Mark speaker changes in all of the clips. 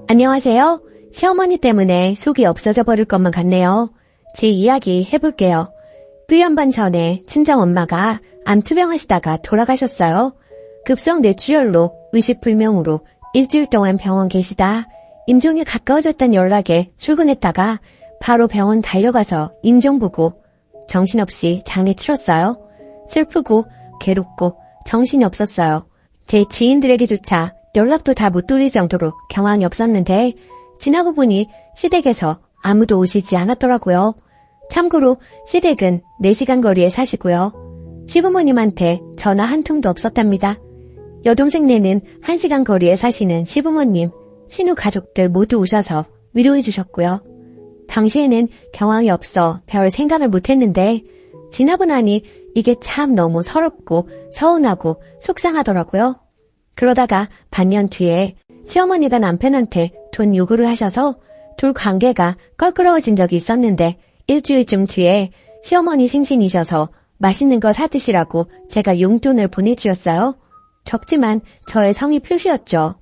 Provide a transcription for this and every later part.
Speaker 1: 안녕하세요. 시어머니 때문에 속이 없어져 버릴 것만 같네요. 제 이야기 해볼게요. 1년 반 전에 친정엄마가 암투병 하시다가 돌아가셨어요. 급성 뇌출혈로 의식불명으로 일주일 동안 병원 계시다 임종이 가까워졌다는 연락에 출근했다가 바로 병원 달려가서 임종 보고 정신없이 장례 치렀어요. 슬프고 괴롭고 정신이 없었어요. 제 지인들에게조차 연락도 다 못 돌릴 정도로 경황이 없었는데 지나고 보니 시댁에서 아무도 오시지 않았더라고요. 참고로 시댁은 4시간 거리에 사시고요. 시부모님한테 전화 한 통도 없었답니다. 여동생네는 1시간 거리에 사시는 시부모님, 신우 가족들 모두 오셔서 위로해 주셨고요. 당시에는 경황이 없어 별 생각을 못했는데 지나고 나니 이게 참 너무 서럽고 서운하고 속상하더라고요. 그러다가 반년 뒤에 시어머니가 남편한테 돈 요구를 하셔서 둘 관계가 껄끄러워진 적이 있었는데 일주일쯤 뒤에 시어머니 생신이셔서 맛있는 거 사드시라고 제가 용돈을 보내주었어요. 적지만 저의 성의 표시였죠.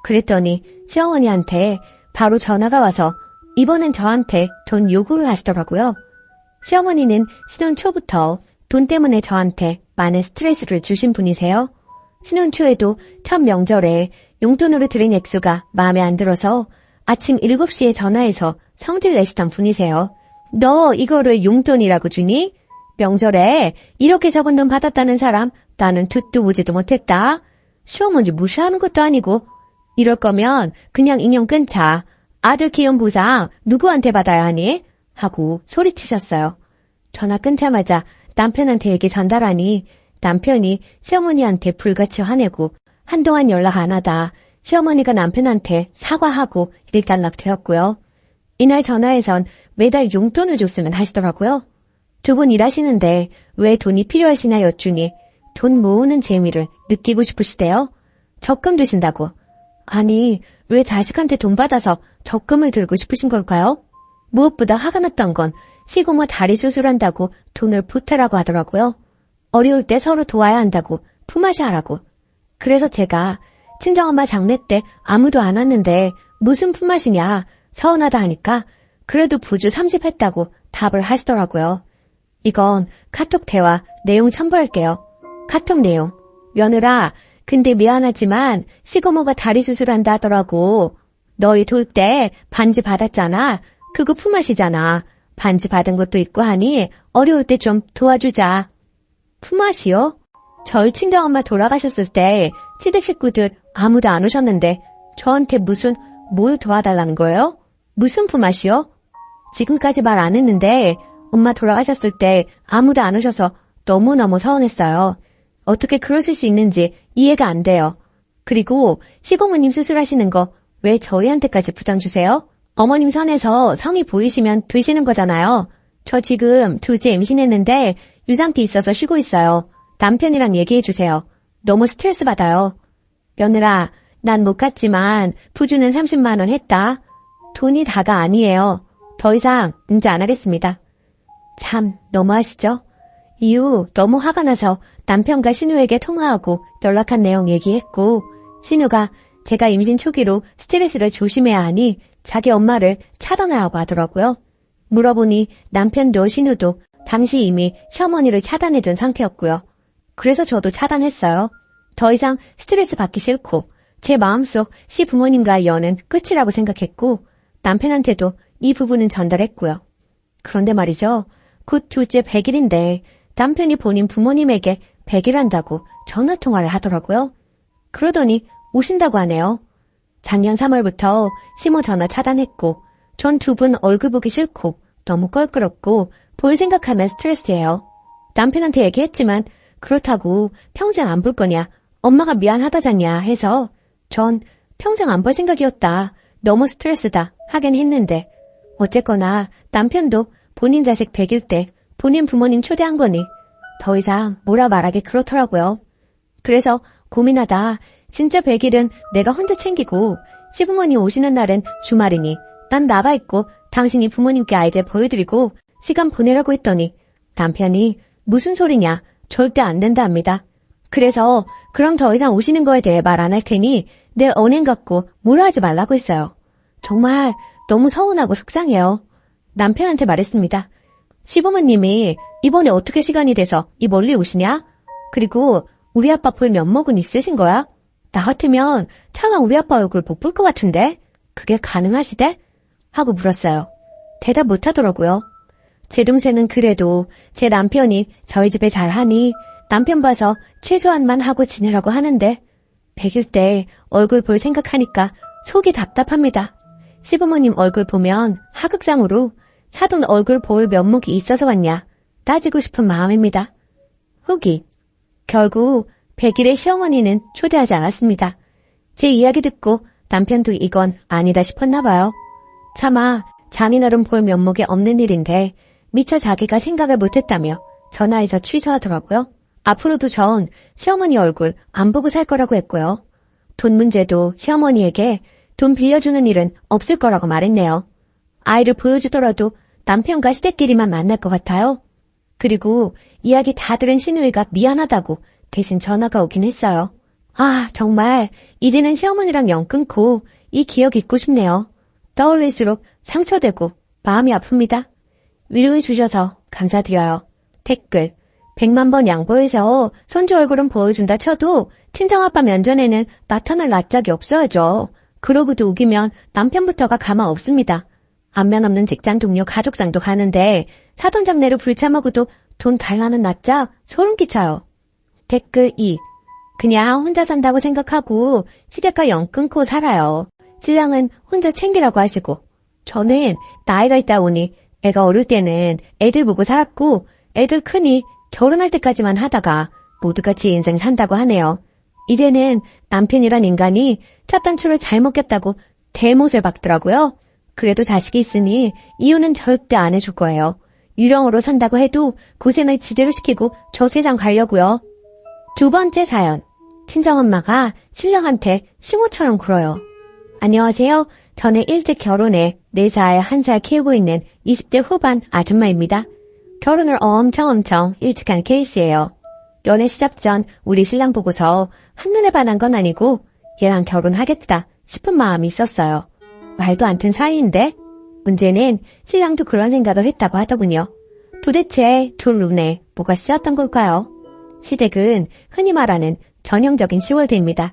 Speaker 1: 그랬더니 시어머니한테 바로 전화가 와서 이번엔 저한테 돈 요구를 하시더라고요. 시어머니는 신혼 초부터 돈 때문에 저한테 많은 스트레스를 주신 분이세요. 신혼 초에도 첫 명절에 용돈으로 드린 액수가 마음에 안 들어서 아침 7시에 전화해서 성질 내시던 분이세요. 너 이거를 용돈이라고 주니? 명절에 이렇게 적은 돈 받았다는 사람 나는 듣도 보지도 못했다. 시어머니 무시하는 것도 아니고 이럴 거면 그냥 인연 끊자. 아들 키운 보상 누구한테 받아야 하니? 하고 소리치셨어요. 전화 끊자마자 남편한테 얘기 전달하니 남편이 시어머니한테 불같이 화내고 한동안 연락 안 하다 시어머니가 남편한테 사과하고 일단락 되었고요. 이날 전화에선 매달 용돈을 줬으면 하시더라고요. 두 분 일하시는데 왜 돈이 필요하시나 여쭈니 돈 모으는 재미를 느끼고 싶으시대요. 적금 드신다고. 아니 왜 자식한테 돈 받아서 적금을 들고 싶으신 걸까요? 무엇보다 화가 났던 건 시고모 다리 수술한다고 돈을 보태라고 하더라고요. 어려울 때 서로 도와야 한다고 품앗이 하라고. 그래서 제가 친정엄마 장례 때 아무도 안 왔는데 무슨 품앗이냐 서운하다 하니까 그래도 부주 30 했다고 답을 하시더라고요. 이건 카톡 대화 내용 첨부할게요. 카톡 내용. 며느라 근데 미안하지만 시고모가 다리 수술한다 하더라고. 너희 돌 때 반지 받았잖아. 그거 품앗이잖아. 반지 받은 것도 있고 하니 어려울 때 좀 도와주자. 품앗이요? 저희 친정엄마 돌아가셨을 때 시댁 식구들 아무도 안 오셨는데 저한테 뭘 도와달라는 거예요? 무슨 품앗이요? 지금까지 말 안 했는데 엄마 돌아가셨을 때 아무도 안 오셔서 너무너무 서운했어요. 어떻게 그러실 수 있는지 이해가 안 돼요. 그리고 시고모님 수술하시는 거 왜 저희한테까지 부담 주세요? 어머님 선에서 성의 보이시면 되시는 거잖아요. 저 지금 2째 임신했는데 유산기 있어서 쉬고 있어요. 남편이랑 얘기해 주세요. 너무 스트레스 받아요. 며느라, 난 못 갔지만 부주는 30만 원 했다. 돈이 다가 아니에요. 더 이상 이제 안 하겠습니다. 참 너무하시죠? 이후 너무 화가 나서 남편과 신우에게 통화하고 연락한 내용 얘기했고 신우가 제가 임신 초기로 스트레스를 조심해야 하니 자기 엄마를 차단하라고 하더라고요. 물어보니 남편도 신우도 당시 이미 시어머니를 차단해준 상태였고요. 그래서 저도 차단했어요. 더 이상 스트레스 받기 싫고 제 마음속 시부모님과의 연은 끝이라고 생각했고 남편한테도 이 부분은 전달했고요. 그런데 말이죠. 곧 둘째 100일인데 남편이 본인 부모님에게 100일 한다고 전화통화를 하더라고요. 그러더니 오신다고 하네요. 작년 3월부터 시모 전화 차단했고 전 두 분 얼굴 보기 싫고 너무 껄끄럽고 볼 생각하면 스트레스예요. 남편한테 얘기했지만 그렇다고 평생 안 볼 거냐 엄마가 미안하다잖냐 해서 전 평생 안 볼 생각이었다. 너무 스트레스다 하긴 했는데 어쨌거나 남편도 본인 자식 100일 때 본인 부모님 초대한 거니 더 이상 뭐라 말하기 그렇더라고요. 그래서 고민하다 진짜 100일은 내가 혼자 챙기고 시부모님 오시는 날은 주말이니 난 나가 있고 당신이 부모님께 아이들 보여드리고 시간 보내라고 했더니 남편이 무슨 소리냐 절대 안 된다 합니다. 그래서 그럼 더 이상 오시는 거에 대해 말 안 할 테니 내 언행 갖고 뭐라 하지 말라고 했어요. 정말 너무 서운하고 속상해요. 남편한테 말했습니다. 시부모님이 이번에 어떻게 시간이 돼서 이 멀리 오시냐? 그리고 우리 아빠 볼 면목은 있으신 거야? 나 같으면 차마 우리 아빠 얼굴 못 볼 것 같은데? 그게 가능하시대? 하고 물었어요. 대답 못 하더라고요. 제 동생은 그래도 제 남편이 저희 집에 잘하니 남편 봐서 최소한만 하고 지내라고 하는데 100일 때 얼굴 볼 생각하니까 속이 답답합니다. 시부모님 얼굴 보면 하극상으로 사돈 얼굴 볼 면목이 있어서 왔냐 따지고 싶은 마음입니다. 후기. 결국 100일의 시어머니는 초대하지 않았습니다. 제 이야기 듣고 남편도 이건 아니다 싶었나 봐요. 차마 장인어른 볼 면목에 없는 일인데 미처 자기가 생각을 못했다며 전화해서 취소하더라고요. 앞으로도 전 시어머니 얼굴 안 보고 살 거라고 했고요. 돈 문제도 시어머니에게 돈 빌려주는 일은 없을 거라고 말했네요. 아이를 보여주더라도 남편과 시댁끼리만 만날 것 같아요. 그리고 이야기 다 들은 시누이가 미안하다고 대신 전화가 오긴 했어요. 아, 정말 이제는 시어머니랑 연 끊고 이 기억 잊고 싶네요. 떠올릴수록 상처되고 마음이 아픕니다. 위로해 주셔서 감사드려요. 댓글. 100만 번 양보해서 손주 얼굴은 보여준다 쳐도 친정아빠 면전에는 나타날 낯짝이 없어야죠. 그러고도 우기면 남편부터가 가만 없습니다. 안면 없는 직장 동료 가족상도 가는데 사돈 장례로 불참하고도 돈 달라는 낯짝 소름 끼쳐요. 댓글 2. 그냥 혼자 산다고 생각하고 시댁과 연 끊고 살아요. 신랑은 혼자 챙기라고 하시고 저는 나이가 있다 보니 애가 어릴 때는 애들 보고 살았고 애들 크니 결혼할 때까지만 하다가 모두가 지 인생 산다고 하네요. 이제는 남편이란 인간이 첫 단추를 잘못 꼈다고 대못을 박더라고요. 그래도 자식이 있으니 이혼은 절대 안 해줄 거예요. 유령으로 산다고 해도 고생을 지대로 시키고 저세장 가려고요. 두 번째 사연. 친정엄마가 신랑한테 싱호처럼 굴어요. 안녕하세요. 저는 일찍 결혼해 4살, 1살 키우고 있는 20대 후반 아줌마입니다. 결혼을 엄청 일찍 한 케이스예요. 연애 시작 전 우리 신랑 보고서 한눈에 반한 건 아니고 얘랑 결혼하겠다 싶은 마음이 있었어요. 말도 안 튼 사이인데 문제는 신랑도 그런 생각을 했다고 하더군요. 도대체 둘 눈에 뭐가 씌었던 걸까요? 시댁은 흔히 말하는 전형적인 10월대입니다.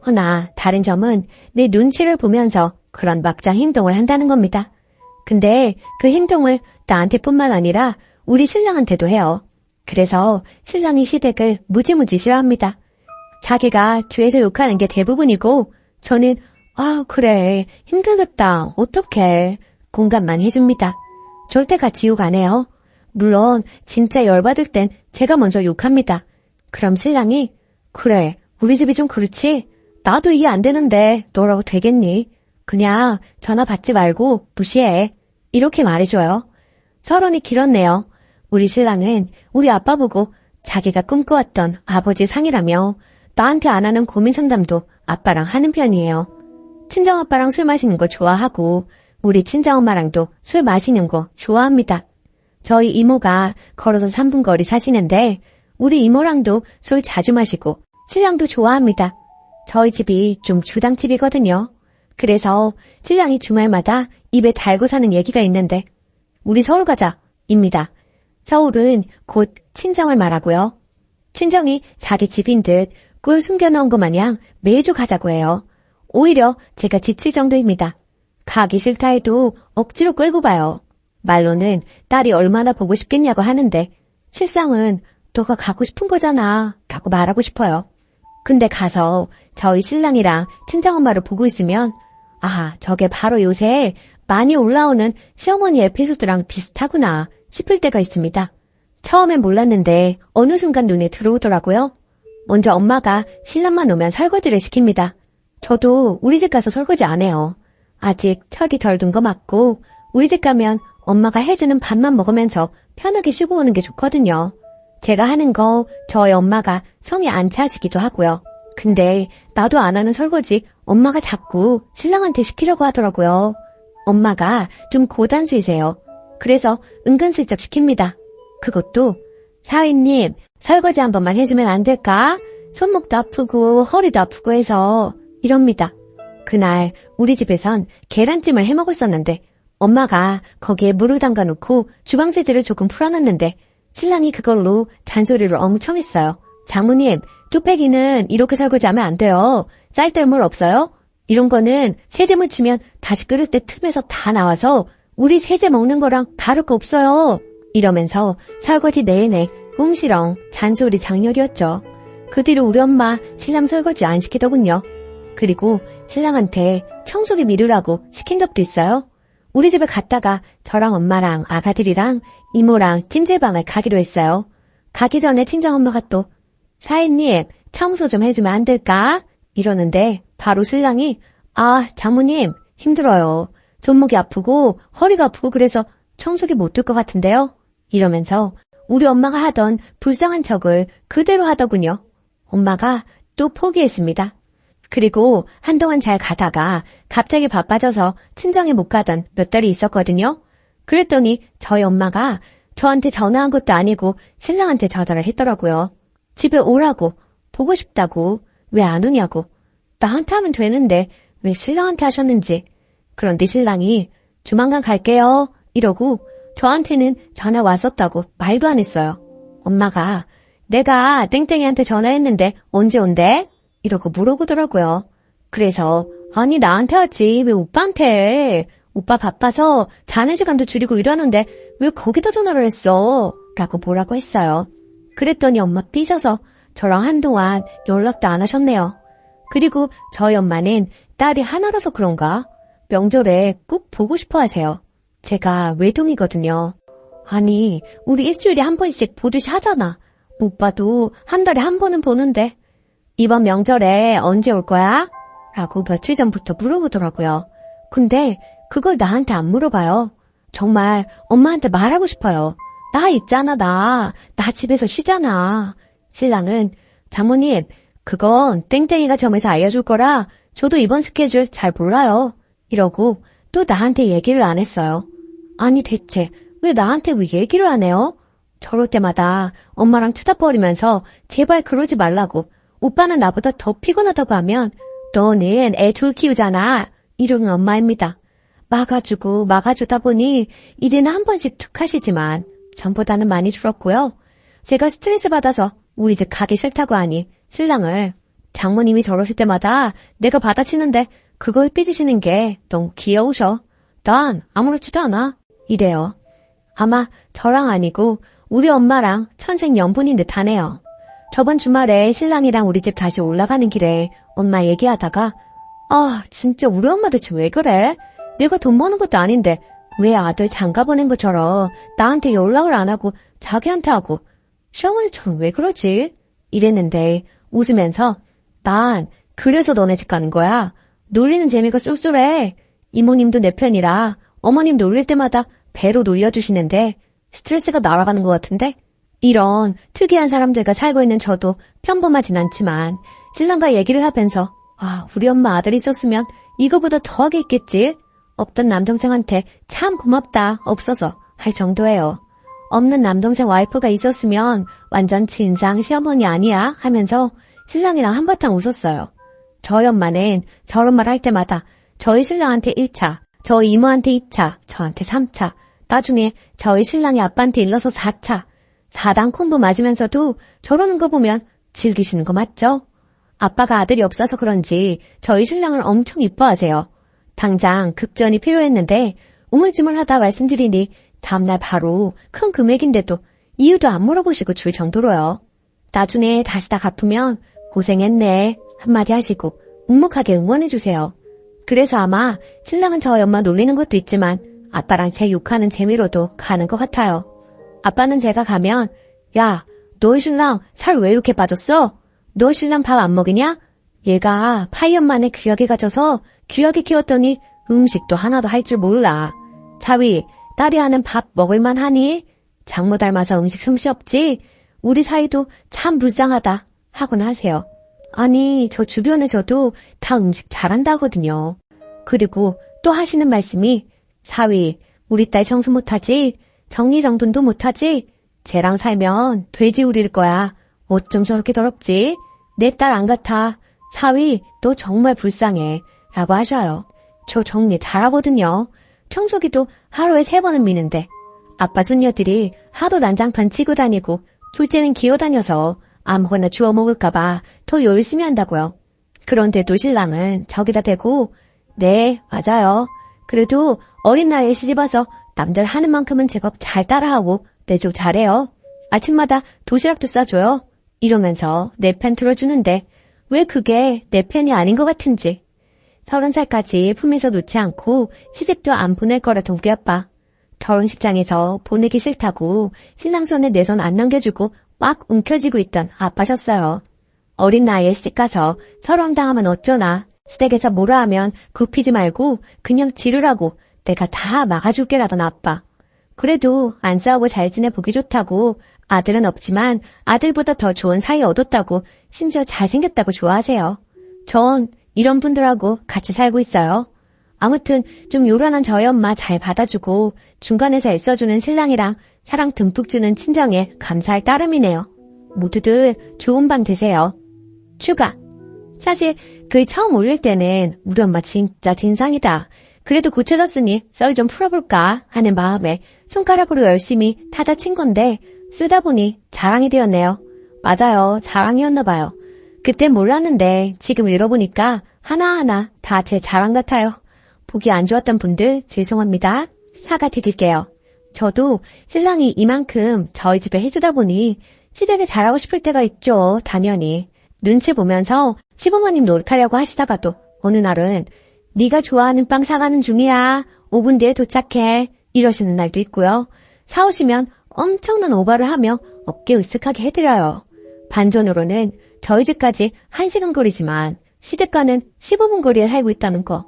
Speaker 1: 허나 다른 점은 내 눈치를 보면서 그런 막장 행동을 한다는 겁니다. 근데 그 행동을 나한테뿐만 아니라 우리 신랑한테도 해요. 그래서 신랑이 시댁을 무지무지 싫어합니다. 자기가 뒤에서 욕하는 게 대부분이고 저는 아 그래 힘들겠다 어떡해 공감만 해줍니다. 절대 같이 욕 안 해요. 물론 진짜 열받을 땐 제가 먼저 욕합니다. 그럼 신랑이 그래 우리 집이 좀 그렇지 나도 이해 안 되는데 너라고 되겠니? 그냥 전화 받지 말고 무시해. 이렇게 말해줘요. 서론이 길었네요. 우리 신랑은 우리 아빠 보고 자기가 꿈꿔왔던 아버지 상이라며 나한테 안 하는 고민 상담도 아빠랑 하는 편이에요. 친정아빠랑 술 마시는 거 좋아하고 우리 친정엄마랑도 술 마시는 거 좋아합니다. 저희 이모가 걸어서 3분 거리 사시는데 우리 이모랑도 술 자주 마시고 신랑도 좋아합니다. 저희 집이 좀 주당집이거든요. 그래서 신랑이 주말마다 입에 달고 사는 얘기가 있는데 우리 서울 가자입니다. 서울은 곧 친정을 말하고요. 친정이 자기 집인 듯 꿀 숨겨놓은 것 마냥 매주 가자고 해요. 오히려 제가 지칠 정도입니다. 가기 싫다 해도 억지로 끌고 가요. 말로는 딸이 얼마나 보고 싶겠냐고 하는데 실상은 너가 가고 싶은 거잖아 라고 말하고 싶어요. 근데 가서 저희 신랑이랑 친정엄마를 보고 있으면 아 저게 바로 요새 많이 올라오는 시어머니 에피소드랑 비슷하구나 싶을 때가 있습니다. 처음엔 몰랐는데 어느 순간 눈에 들어오더라고요. 먼저 엄마가 신랑만 오면 설거지를 시킵니다. 저도 우리 집 가서 설거지 안 해요. 아직 철이 덜 든 거 맞고 우리 집 가면 엄마가 해주는 밥만 먹으면서 편하게 쉬고 오는 게 좋거든요. 제가 하는 거 저희 엄마가 성에 안 차시기도 하고요. 근데 나도 안 하는 설거지 엄마가 자꾸 신랑한테 시키려고 하더라고요. 엄마가 좀 고단수이세요. 그래서 은근슬쩍 시킵니다. 그것도 사위님 설거지 한 번만 해주면 안 될까? 손목도 아프고 허리도 아프고 해서 이럽니다. 그날 우리 집에선 계란찜을 해먹었었는데 엄마가 거기에 물을 담가놓고 주방세제를 조금 풀어놨는데 신랑이 그걸로 잔소리를 엄청 했어요. 장모님, 뚝배기는 이렇게 설거지하면 안 돼요. 쌀뜨물 없어요? 이런 거는 세제 묻히면 다시 끓일 때 틈에서 다 나와서 우리 세제 먹는 거랑 다를 거 없어요. 이러면서 설거지 내내 웅시렁 잔소리 장렬이었죠. 그 뒤로 우리 엄마 신랑 설거지 안 시키더군요. 그리고 신랑한테 청소기 미루라고 시킨 적도 있어요. 우리 집에 갔다가 저랑 엄마랑 아가들이랑 이모랑 찜질방을 가기로 했어요. 가기 전에 친정엄마가 또 사인님 청소 좀 해주면 안 될까? 이러는데 바로 신랑이 장모님 힘들어요. 손목이 아프고 허리가 아프고 그래서 청소기 못 들 것 같은데요. 이러면서 우리 엄마가 하던 불쌍한 척을 그대로 하더군요. 엄마가 또 포기했습니다. 그리고 한동안 잘 가다가 갑자기 바빠져서 친정에 못 가던 몇 달이 있었거든요. 그랬더니 저희 엄마가 저한테 전화한 것도 아니고 신랑한테 전화를 했더라고요. 집에 오라고, 보고 싶다고, 왜 안 오냐고. 나한테 하면 되는데 왜 신랑한테 하셨는지. 그런데 신랑이 조만간 갈게요 이러고 저한테는 전화 왔었다고 말도 안 했어요. 엄마가 내가 땡땡이한테 전화했는데 언제 온대? 이러고 물어보더라고요. 그래서 아니 나한테 하지 왜 오빠한테 해? 오빠 바빠서 자는 시간도 줄이고 이러는데 왜 거기다 전화를 했어? 라고 뭐라고 했어요. 그랬더니 엄마 삐져서 저랑 한동안 연락도 안 하셨네요. 그리고 저희 엄마는 딸이 하나라서 그런가? 명절에 꼭 보고 싶어 하세요. 제가 외동이거든요. 아니 우리 일주일에 한 번씩 보듯이 하잖아. 오빠도 한 달에 한 번은 보는데 이번 명절에 언제 올 거야? 라고 며칠 전부터 물어보더라고요. 근데 그걸 나한테 안 물어봐요. 정말 엄마한테 말하고 싶어요. 나 있잖아 나 집에서 쉬잖아. 신랑은 장모님 그건 땡땡이가 점에서 알려줄 거라 저도 이번 스케줄 잘 몰라요. 이러고 또 나한테 얘기를 안 했어요. 아니 대체 왜 나한테 왜 얘기를 안 해요? 저럴 때마다 엄마랑 투닥거리면서 제발 그러지 말라고 오빠는 나보다 더 피곤하다고 하면 너는 애 둘 키우잖아. 이러는 엄마입니다. 막아주다 보니 이제는 한 번씩 툭 하시지만 전보다는 많이 줄었고요. 제가 스트레스 받아서 우리 집 가기 싫다고 하니 신랑을 장모님이 저러실 때마다 내가 받아치는데 그걸 삐지시는 게 너무 귀여우셔. 난 아무렇지도 않아. 이래요. 아마 저랑 아니고 우리 엄마랑 천생연분인 듯 하네요. 저번 주말에 신랑이랑 우리 집 다시 올라가는 길에 엄마 얘기하다가 진짜 우리 엄마 대체 왜 그래? 내가 돈 버는 것도 아닌데 왜 아들 장가 보낸 것처럼 나한테 연락을 안 하고 자기한테 하고 시어머니처럼 왜 그러지? 이랬는데 웃으면서 난 그래서 너네 집 가는 거야. 놀리는 재미가 쏠쏠해. 이모님도 내 편이라 어머님 놀릴 때마다 배로 놀려주시는데 스트레스가 날아가는 것 같은데? 이런 특이한 사람들과 살고 있는 저도 평범하진 않지만 신랑과 얘기를 하면서 우리 엄마 아들이 있었으면 이거보다 더하게 있겠지? 없던 남동생한테 참 고맙다 없어서 할 정도예요. 없는 남동생 와이프가 있었으면 완전 진상 시어머니 아니야 하면서 신랑이랑 한바탕 웃었어요. 저희 엄마는 저런 말 할 때마다 저희 신랑한테 1차, 저희 이모한테 2차, 저한테 3차, 나중에 저희 신랑이 아빠한테 일러서 4차, 4단 콤보 맞으면서도 저러는 거 보면 즐기시는 거 맞죠? 아빠가 아들이 없어서 그런지 저희 신랑을 엄청 이뻐하세요. 당장 급전이 필요했는데 우물쭈물하다 말씀드리니 다음날 바로 큰 금액인데도 이유도 안 물어보시고 줄 정도로요. 나중에 다시 다 갚으면 고생했네 한마디 하시고 묵묵하게 응원해주세요. 그래서 아마 신랑은 저희 엄마 놀리는 것도 있지만 아빠랑 제 욕하는 재미로도 가는 것 같아요. 아빠는 제가 가면 야, 너희 신랑 살 왜 이렇게 빠졌어? 너 신랑 밥 안 먹이냐? 얘가 파이엄만에 귀하게 가져서 귀하게 키웠더니 음식도 하나도 할 줄 몰라. 자위, 딸이 하는 밥 먹을만 하니? 장모 닮아서 음식 솜씨 없지? 우리 사이도 참 불쌍하다 하곤 하세요. 아니, 저 주변에서도 다 음식 잘한다 하거든요. 그리고 또 하시는 말씀이 사위, 우리 딸 청소 못하지? 정리정돈도 못하지? 쟤랑 살면 돼지 우릴 거야. 어쩜 저렇게 더럽지? 내 딸 안 같아. 사위, 너 정말 불쌍해. 라고 하셔요. 저 정리 잘하거든요. 청소기도 하루에 3번은 미는데 아빠 손녀들이 하도 난장판 치고 다니고 둘째는 기어다녀서 아무거나 주워 먹을까봐 더 열심히 한다고요. 그런데도 신랑은 저기다 대고 네, 맞아요. 그래도 어린 나이에 시집와서 남들 하는 만큼은 제법 잘 따라하고 내조 잘해요. 아침마다 도시락도 싸줘요. 이러면서 내 편 들어주는데 왜 그게 내 편이 아닌 것 같은지. 30살까지 품에서 놓지 않고 시집도 안 보낼 거라던 우리 아빠. 결혼식장에서 보내기 싫다고 신랑 손에 내 손 안 넘겨주고 막 움켜쥐고 있던 아빠셨어요. 어린 나이에 시집가서 서러움 당하면 어쩌나. 시댁에서 뭐라 하면 굽히지 말고 그냥 지르라고 내가 다 막아줄게라던 아빠. 그래도 안 싸우고 잘 지내보기 좋다고 아들은 없지만 아들보다 더 좋은 사이 얻었다고 심지어 잘생겼다고 좋아하세요. 전 이런 분들하고 같이 살고 있어요. 아무튼 좀 요란한 저희 엄마 잘 받아주고 중간에서 애써주는 신랑이랑 사랑 듬뿍 주는 친정에 감사할 따름이네요. 모두들 좋은 밤 되세요. 추가. 사실 글 처음 올릴 때는 우리 엄마 진짜 진상이다. 그래도 고쳐졌으니 썰 좀 풀어볼까 하는 마음에 손가락으로 열심히 타자친 건데 쓰다 보니 자랑이 되었네요. 맞아요. 자랑이었나 봐요. 그땐 몰랐는데 지금 읽어보니까 하나하나 다 제 자랑 같아요. 보기 안 좋았던 분들 죄송합니다. 사과드릴게요. 저도 신랑이 이만큼 저희 집에 해주다 보니 시댁에 잘하고 싶을 때가 있죠. 당연히. 눈치 보면서 시부모님 노릇하려고 하시다가도 어느 날은 네가 좋아하는 빵 사가는 중이야. 5분 뒤에 도착해. 이러시는 날도 있고요. 사오시면 엄청난 오바를 하며 어깨 으쓱하게 해드려요. 반전으로는 저희 집까지 1시간 거리지만 시집가는 15분 거리에 살고 있다는 거.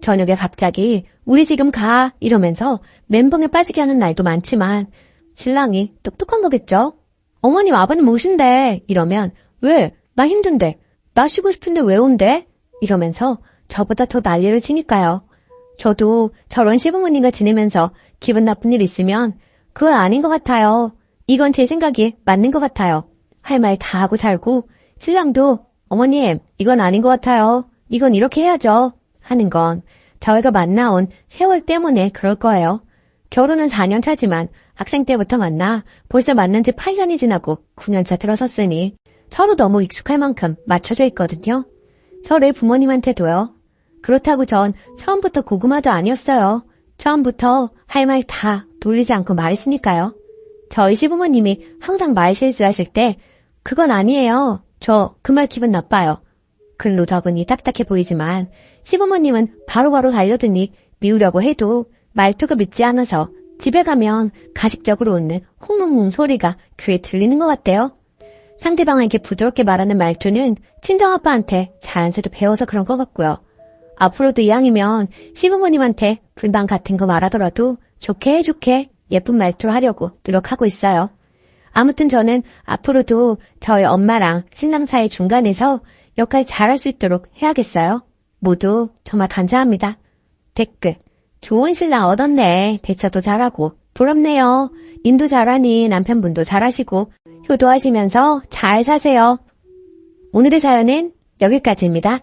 Speaker 1: 저녁에 갑자기 우리 지금 가 이러면서 멘붕에 빠지게 하는 날도 많지만 신랑이 똑똑한 거겠죠. 어머님 아버님 오신대 이러면 왜? 나 힘든데. 나 쉬고 싶은데 왜 온대? 이러면서 저보다 더 난리를 치니까요. 저도 저런 시부모님과 지내면서 기분 나쁜 일 있으면 그건 아닌 것 같아요. 이건 제 생각이 맞는 것 같아요. 할 말 다 하고 살고 신랑도 어머님 이건 아닌 것 같아요. 이건 이렇게 해야죠. 하는 건 저희가 만나온 세월 때문에 그럴 거예요. 결혼은 4년 차지만 학생 때부터 만나 벌써 만난 지 8년이 지나고 9년차 들어섰으니 서로 너무 익숙할 만큼 맞춰져 있거든요. 저희 부모님한테도요. 그렇다고 전 처음부터 고구마도 아니었어요. 처음부터 할 말 다 돌리지 않고 말했으니까요. 저희 시부모님이 항상 말 실수하실 때 그건 아니에요. 저 그 말 기분 나빠요. 글로 적으니 딱딱해 보이지만 시부모님은 바로바로 달려드니 미우려고 해도 말투가 밉지 않아서 집에 가면 가식적으로 웃는 홍롱롱 소리가 귀에 들리는 것 같대요. 상대방에게 부드럽게 말하는 말투는 친정아빠한테 자연스레 배워서 그런 것 같고요. 앞으로도 이왕이면 시부모님한테 불만 같은 거 말하더라도 좋게 예쁜 말투로 하려고 노력하고 있어요. 아무튼 저는 앞으로도 저희 엄마랑 신랑 사이 중간에서 역할 잘할 수 있도록 해야겠어요. 모두 정말 감사합니다. 댓글. 좋은 신랑 얻었네. 대처도 잘하고 부럽네요. 일도 잘하니 남편분도 잘하시고 효도하시면서 잘 사세요. 오늘의 사연은 여기까지입니다.